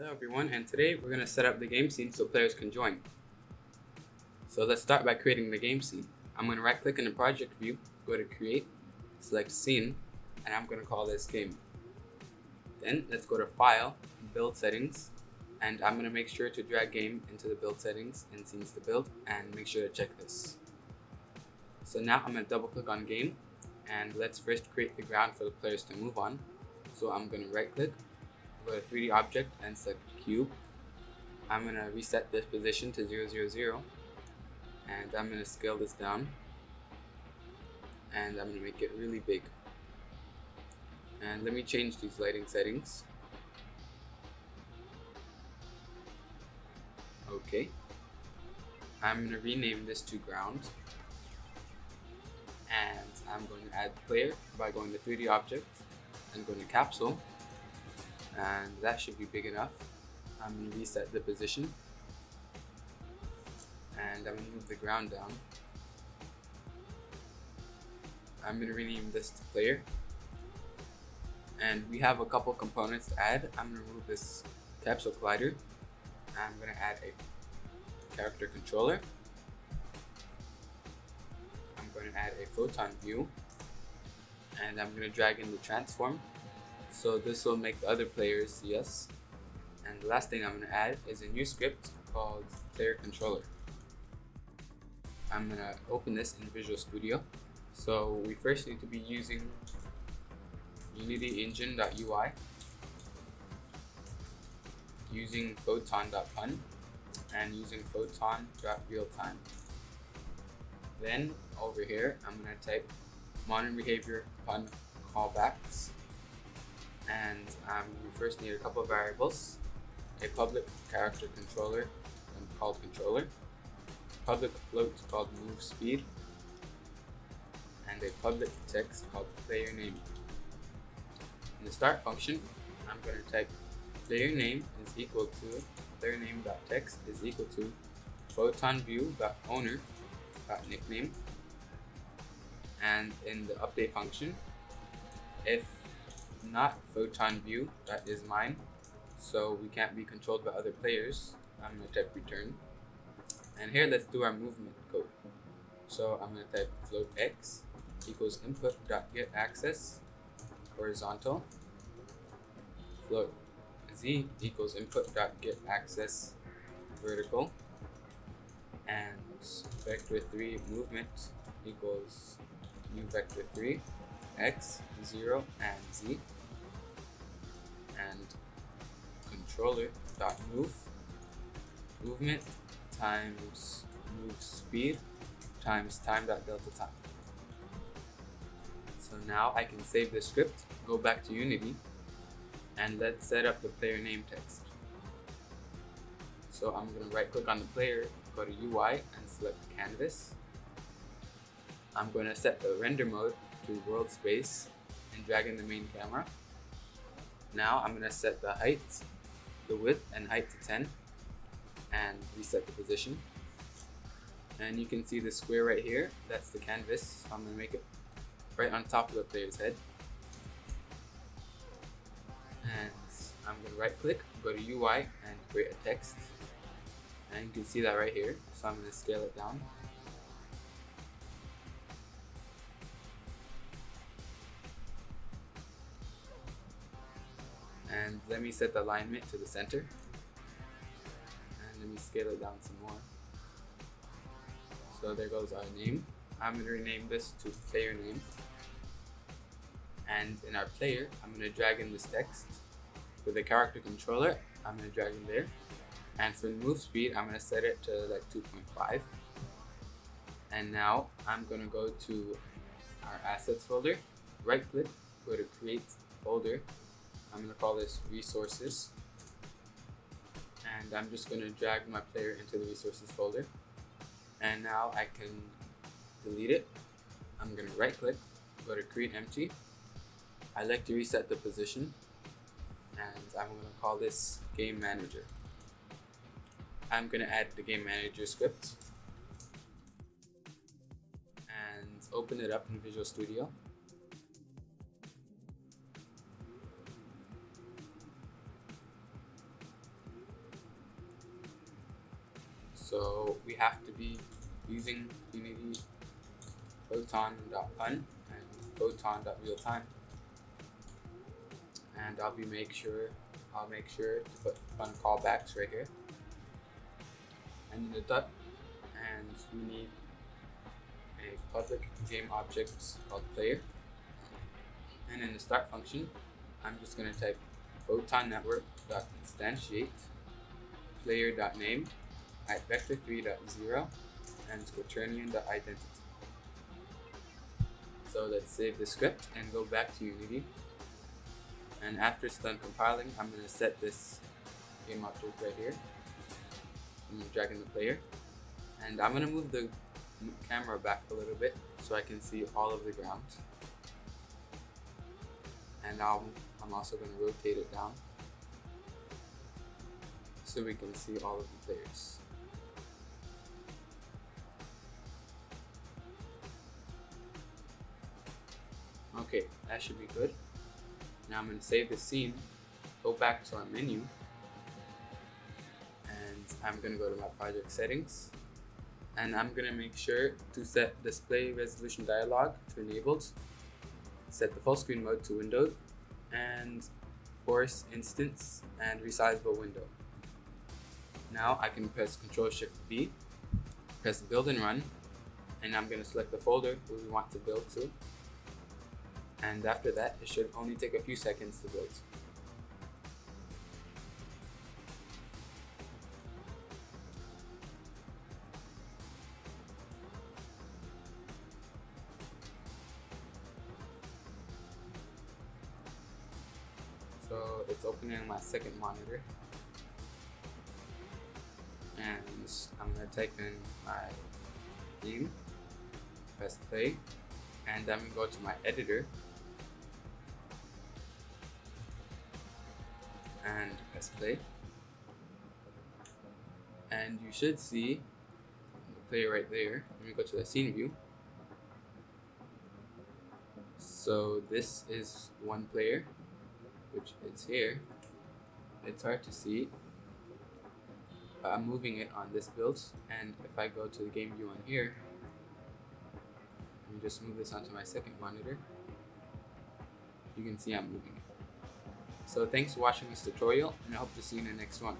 Hello everyone, and today we're going to set up the game scene so players can join. So let's start by creating the game scene. I'm going to right click in the project view, go to create, select scene, and I'm going to call this game. Then let's go to file, build settings, and I'm going to make sure to drag game into the build settings and scenes to build, and make sure to check this. So now I'm going to double click on game, and let's first create the ground for the players to move on. So I'm going to right click, go to 3D object and select cube. I'm going to reset this position to 0, 0, 0, and I'm going to scale this down, and I'm going to make it really big. And let me change these lighting settings. Okay, I'm going to rename this to ground, and I'm going to add player by going to 3D object and going to capsule, and that should be big enough. I'm going to reset the position, and I'm going to move the ground down. I'm going to rename this to player, and we have a couple components to add. I'm going to remove this capsule collider. I'm going to add a character controller. I'm going to add a photon view, and I'm going to drag in the transform, so this will make the other players see us. And the last thing I'm going to add is a new script called player controller. I'm going to open this in Visual Studio. So we first need to be using Unity engine.ui, using photon.pun, and using photon.realtime. Then over here I'm going to type modern behavior pun callbacks, and we first need a couple of variables: a public character controller called controller, public float called move speed, and a public text called player name. In the start function, I'm going to type player name is equal to player name.text is equal to photon view.owner.nickname, and in the update function, if not photon view, that is mine, so we can't be controlled by other players, I'm going to type return. And here let's do our movement code. So I'm going to type float x equals input.getAccess horizontal, float z equals input.getAccess vertical, and vector 3 movement equals new vector 3 x, 0, and z, and controller.move movement times move speed times time.delta time. So now I can save this script, go back to Unity, and let's set up the player name text. So I'm going to right click on the player, go to UI and select canvas. I'm going to set the render mode to world space and drag in the main camera. Now I'm going to set the height, the width and height to 10, and reset the position. And you can see the square right here, that's the canvas. So I'm going to make it right on top of the player's head. And I'm going to right click, go to UI and create a text. And you can see that right here. So I'm going to scale it down. And let me set the alignment to the center. And let me scale it down some more. So there goes our name. I'm going to rename this to player name. And in our player, I'm going to drag in this text. For the character controller, I'm going to drag in there. And for the move speed, I'm going to set it to like 2.5. And now I'm going to go to our assets folder, right click, go to create folder. I'm going to call this resources, and I'm just going to drag my player into the resources folder, and now I can delete it. I'm going to right click, go to create empty. I like to reset the position, and I'm going to call this game manager. I'm going to add the game manager script and open it up in Visual Studio. So we have to be using Unity photon.pun and photon.realtime, and I'll make sure to put fun callbacks right here. And in the dot, and we need a public game object called player. And in the start function, I'm just going to type photon network.instantiate player.name at vector3.0 and quaternion.identity. So let's save the script and go back to Unity. And after it's done compiling, I'm going to set this game object right here. I'm dragging the player, and I'm going to move the camera back a little bit so I can see all of the ground. And I'm also going to rotate it down so we can see all of the players. Okay, that should be good. Now I'm going to save the scene, go back to our menu, and I'm going to go to my project settings, and I'm going to make sure to set display resolution dialog to enabled, set the full screen mode to windowed, and force instance and resizable window. Now I can press Ctrl-Shift-B, press build and run, and I'm going to select the folder we want to build to. And after that, it should only take a few seconds to build. So it's opening on my second monitor. And I'm going to type in my name, press play, and I'm going to go to my editor and press play, and you should see the player right there. Let me go to the scene view. So this is one player, which is here. It's hard to see, but I'm moving it on this build, and if I go to the game view on here and just move this onto my second monitor, you can see I'm moving it. So thanks for watching this tutorial, and I hope to see you in the next one.